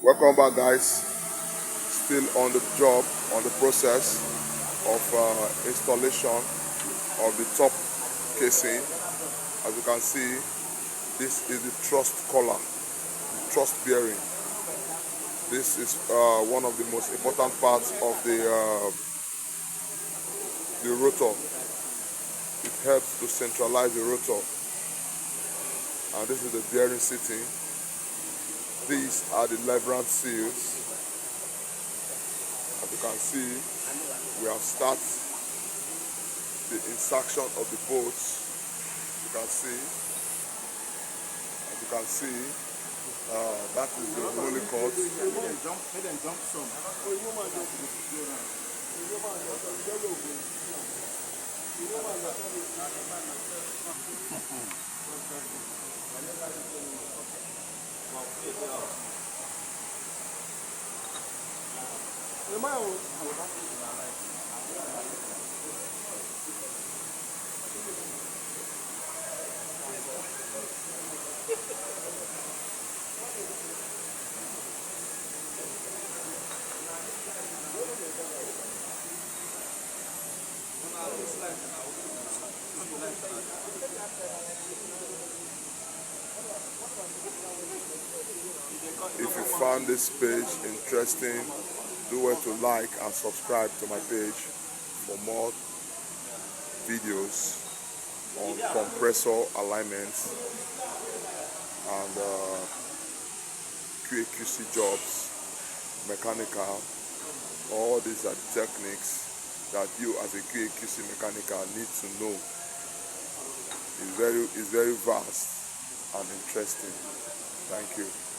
Welcome back, guys. Still on the job, on the process of installation of the top casing. As you can see, this is the thrust collar, the thrust bearing. This is one of the most important parts of the rotor. It helps to centralize the rotor. And this is the bearing seating. These are the leverage seals. As you can see, we have started the insertion of the bolts. You can see, as you can see, that is the rolling cord. If you found this page interesting, do well to like and subscribe to my page for more videos on compressor alignments and qaqc jobs, mechanical. All these are techniques that you as a qaqc mechanical need to know. It's very vast and interesting. Thank you.